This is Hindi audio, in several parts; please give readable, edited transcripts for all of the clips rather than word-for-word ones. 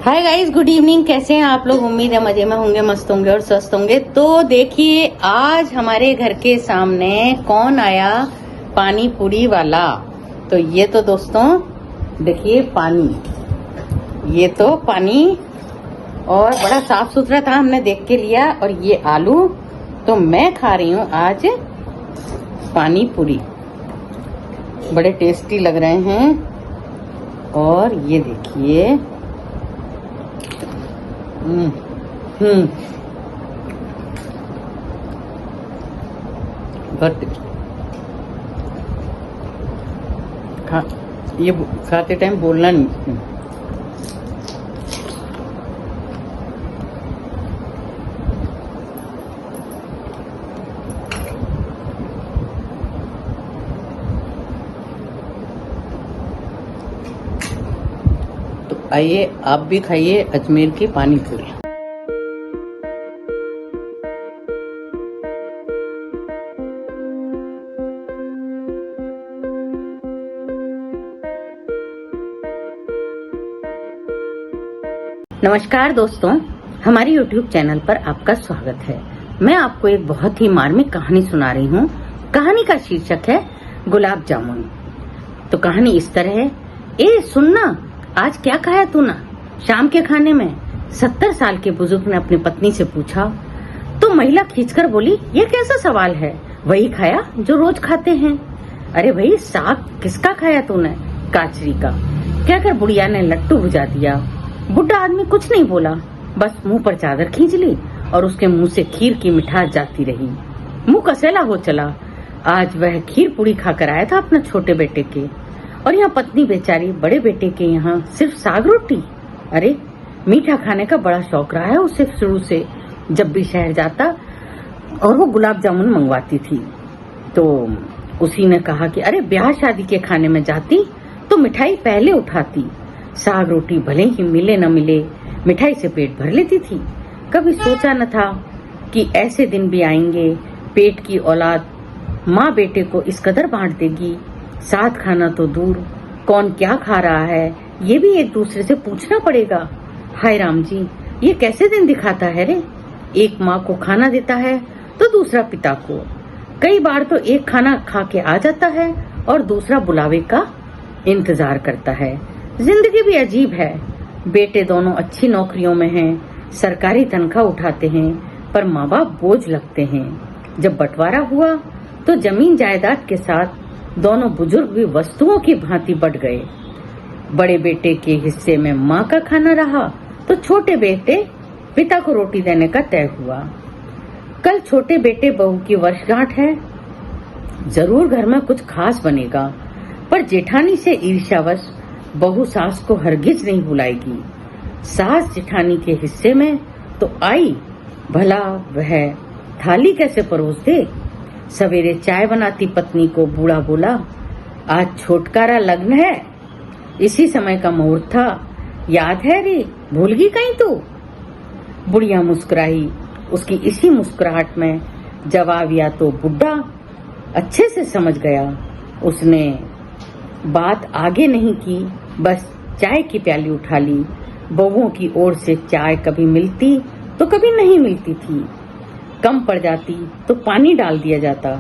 Hi guys, good evening. कैसे हैं आप लोग? उम्मीद है मजे में होंगे, मस्त होंगे और स्वस्थ होंगे। तो देखिए, आज हमारे घर के सामने कौन आया? पानी पूरी वाला। तो ये तो दोस्तों देखिए पानी, ये तो पानी और बड़ा साफ सुथरा था, हमने देख के लिया। और ये आलू, तो मैं खा रही हूँ आज पानी पूरी। बड़े टेस्टी लग रहे हैं। और ये देखिए, ये खाते टाइम बोलना नहीं। तो आइए आप भी खाइए अजमेर की पानी पूरी। नमस्कार दोस्तों, हमारी YouTube चैनल पर आपका स्वागत है। मैं आपको एक बहुत ही मार्मिक कहानी सुना रही हूँ। कहानी का शीर्षक है गुलाब जामुन। तो कहानी इस तरह है। ए सुनना, आज क्या खाया तू ना शाम के खाने में? 70 साल के बुजुर्ग ने अपनी पत्नी से पूछा। तो महिला खींचकर बोली, ये कैसा सवाल है? वही खाया जो रोज खाते हैं। अरे भाई, साग किसका खाया तूने? काचरी का। कहकर बुढ़िया ने लट्टू बुझा दिया। बुढ़ा आदमी कुछ नहीं बोला, बस मुंह पर चादर खींच ली और उसके मुंह से खीर की मिठास जाती रही। मुंह कसेला हो चला। आज वह खीर पूरी खाकर आया था अपने छोटे बेटे के, और यहाँ पत्नी बेचारी बड़े बेटे के यहाँ सिर्फ साग रोटी। अरे, मीठा खाने का बड़ा शौक रहा है उसे शुरू से। जब भी शहर जाता और वो गुलाब जामुन मंगवाती थी, तो उसी ने कहा कि अरे, ब्याह शादी के खाने में जाती तो मिठाई पहले उठाती। साग रोटी भले ही मिले न मिले, मिठाई से पेट भर लेती थी। कभी सोचा न था कि ऐसे दिन भी आएंगे। पेट की औलाद माँ बेटे को इस कदर बांट देगी। साथ खाना तो दूर, कौन क्या खा रहा है ये भी एक दूसरे से पूछना पड़ेगा। हाय राम जी, ये कैसे दिन दिखाता है रे। एक माँ को खाना देता है तो दूसरा पिता को। कई बार तो एक खाना खा के आ जाता है और दूसरा बुलावे का इंतजार करता है। जिंदगी भी अजीब है। बेटे दोनों अच्छी नौकरियों में हैं, सरकारी तनख्वाह उठाते हैं, पर माँ बाप बोझ लगते हैं। जब बंटवारा हुआ तो जमीन जायदाद के साथ दोनों बुजुर्ग भी वस्तुओं की भांति बट गए। बड़े बेटे के हिस्से में माँ का खाना रहा तो छोटे बेटे पिता को रोटी देने का तय हुआ। कल छोटे बेटे बहू की वर्षगांठ है। जरूर घर में कुछ खास बनेगा, पर जेठानी से ईर्ष्यावश बहू सास को हरगिज नहीं बुलाएगी। सास जेठानी के हिस्से में तो आई, भला वह थाली कैसे परोस दे। सवेरे चाय बनाती पत्नी को बूढ़ा बोला, आज छोटकारा लग्न है, इसी समय का मुहूर्त था, याद है रे, भूल गई कहीं तू? बुढ़िया मुस्कुराई। उसकी इसी मुस्कुराहट में जवाब या तो बुढ़ा अच्छे से समझ गया। उसने बात आगे नहीं की, बस चाय की प्याली उठा ली। बहुओं की ओर से चाय कभी मिलती तो कभी नहीं मिलती थी। कम पड़ जाती तो पानी डाल दिया जाता।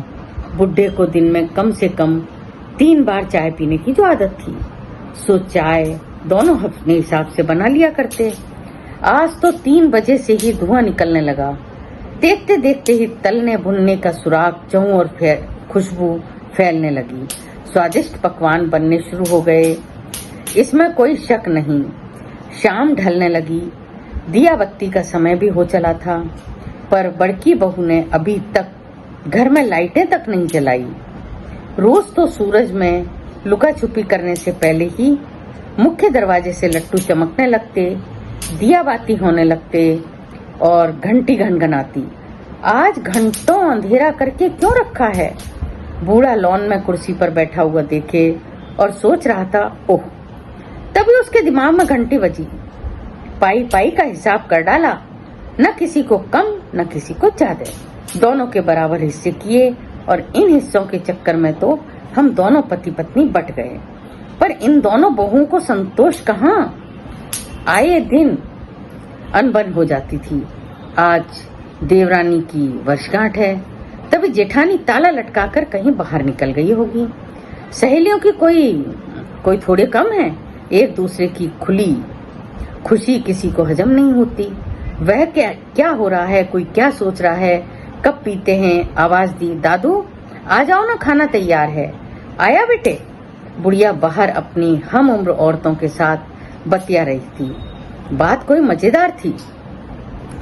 बुढ़े को दिन में कम से कम 3 बार चाय पीने की जो आदत थी, सो चाय दोनों अपने हिसाब से बना लिया करते। आज तो 3 बजे से ही धुआं निकलने लगा। देखते देखते ही तलने भुनने का सुराग चहुं और खुशबू फैलने लगी। स्वादिष्ट पकवान बनने शुरू हो गए, इसमें कोई शक नहीं। शाम ढलने लगी, दिया बत्ती का समय भी हो चला था, पर बड़की बहू ने अभी तक घर में लाइटें तक नहीं जलाई। रोज तो सूरज में लुका छुपी करने से पहले ही मुख्य दरवाजे से लट्टू चमकने लगते, दिया बाती होने लगते और घंटी घनघनाती। आज घंटों अंधेरा करके क्यों रखा है? बूढ़ा लॉन में कुर्सी पर बैठा हुआ देखे और सोच रहा था, ओह, तभी उसके दिमाग में घंटी बजी। पाई पाई का हिसाब कर डाला, न किसी को कम न किसी को ज्यादा, दोनों के बराबर हिस्से किए, और इन हिस्सों के चक्कर में तो हम दोनों पति पत्नी बट गए। पर इन दोनों बहुओं को संतोष कहाँ? आए दिन अनबन हो जाती थी। आज देवरानी की वर्षगांठ है, तभी जेठानी ताला लटकाकर कहीं बाहर निकल गई होगी। सहेलियों की कोई थोड़े कम है, एक दूसरे की खुली खुशी किसी को हजम नहीं होती। वह क्या हो रहा है, कोई क्या सोच रहा है, कब पीते हैं। आवाज दी, दादू आ जाओ ना, खाना तैयार है। आया बेटे। बुढ़िया बाहर अपनी हम उम्र औरतों के साथ बतिया रही थी। बात कोई मजेदार थी।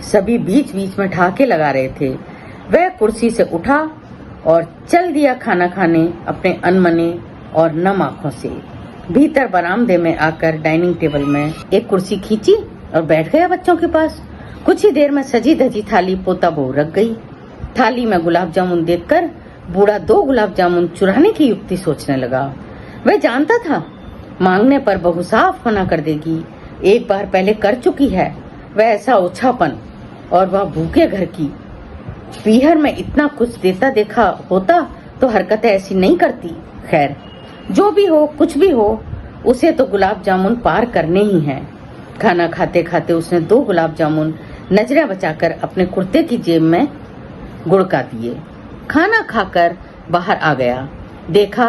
सभी बीच बीच में ठहाके लगा रहे थे। वह कुर्सी से उठा और चल दिया खाना खाने अपने अनमने और नम आंखों से। भीतर बरामदे में आकर डाइनिंग टेबल में एक कुर्सी खींची और बैठ गया बच्चों के पास। कुछ ही देर में सजी धजी थाली पोता बहू रख गई। थाली में गुलाब जामुन देखकर बूढ़ा 2 गुलाब जामुन चुराने की युक्ति सोचने लगा। वह जानता था मांगने पर बहू साफ मना कर देगी। एक बार पहले कर चुकी है वह ऐसा ओछापन, और वह भूखे घर की पीहर में इतना कुछ देता देखा होता तो हरकतें ऐसी नहीं करती। खैर, जो भी हो कुछ भी हो, उसे तो गुलाब जामुन पार करने ही हैं। खाना खाते खाते उसने 2 गुलाब जामुन नजरें बचाकर अपने कुर्ते की जेब में गुड़का दिए। खाना खाकर बाहर आ गया। देखा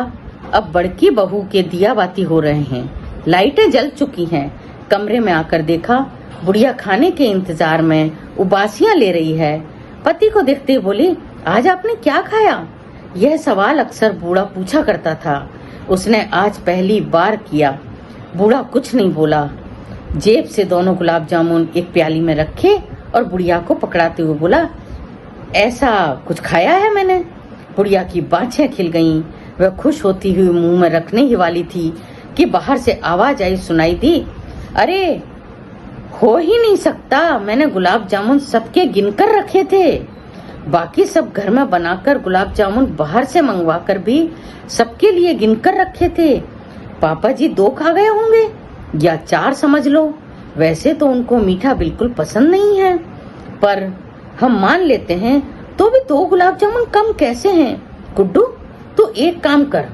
अब बड़की बहू के दिया बाती हो रहे हैं, लाइटें जल चुकी हैं। कमरे में आकर देखा बुढ़िया खाने के इंतजार में उबासियां ले रही है। पति को देखते बोली, आज आपने क्या खाया? यह सवाल अक्सर बूढ़ा पूछा करता था। उसने आज पहली बार किया। बूढ़ा कुछ नहीं बोला। जेब से दोनों गुलाब जामुन एक प्याली में रखे और बुढ़िया को पकड़ाते हुए बोला, ऐसा कुछ खाया है मैंने? बुढ़िया की बाछें खिल गईं। वह खुश होती हुई मुंह में रखने ही वाली थी कि बाहर से आवाज आई, सुनाई दी, अरे हो ही नहीं सकता, मैंने गुलाब जामुन सबके गिनकर रखे थे। बाकी सब घर में बनाकर गुलाब जामुन बाहर से मंगवा कर भी सबके लिए गिनकर रखे थे। पापा जी 2 खा गए होंगे या 4 समझ लो। वैसे तो उनको मीठा बिल्कुल पसंद नहीं है, पर हम मान लेते हैं तो भी 2 गुलाब जामुन कम कैसे हैं? गुड्डू तू एक काम कर,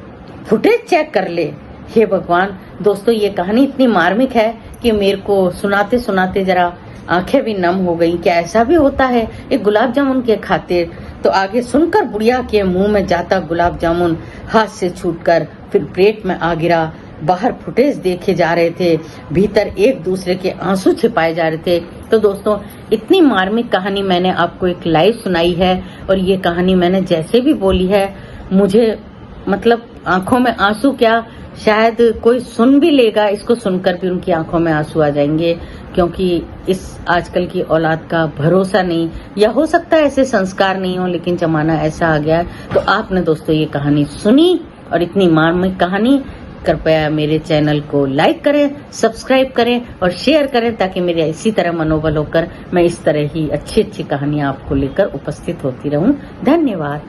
फुटेज चेक कर ले। हे भगवान दोस्तों, ये कहानी इतनी मार्मिक है कि मेरे को सुनाते सुनाते जरा आंखें भी नम हो गई। क्या ऐसा भी होता है एक गुलाब जामुन के खातिर? तो आगे सुनकर बुढ़िया के मुंह में जाता गुलाब जामुन हाथ से छूटकर फिर प्लेट में आ गिरा। बाहर फुटेज देखे जा रहे थे, भीतर एक दूसरे के आंसू छिपाए जा रहे थे। तो दोस्तों, इतनी मार्मिक कहानी मैंने आपको एक लाइव सुनाई है, और ये कहानी मैंने जैसे भी बोली है, मुझे मतलब आंखों में आंसू क्या, शायद कोई सुन भी लेगा, इसको सुनकर भी उनकी आंखों में आंसू आ जाएंगे, क्योंकि इस आजकल की औलाद का भरोसा नहीं, या हो सकता है ऐसे संस्कार नहीं हो, लेकिन जमाना ऐसा आ गया है। तो आपने दोस्तों ये कहानी सुनी, और इतनी मार्मिक कहानी, कृपया मेरे चैनल को लाइक करें, सब्सक्राइब करें और शेयर करें, ताकि मेरे इसी तरह मनोबल होकर मैं इस तरह ही अच्छी अच्छी कहानियां आपको लेकर उपस्थित होती रहूं। धन्यवाद।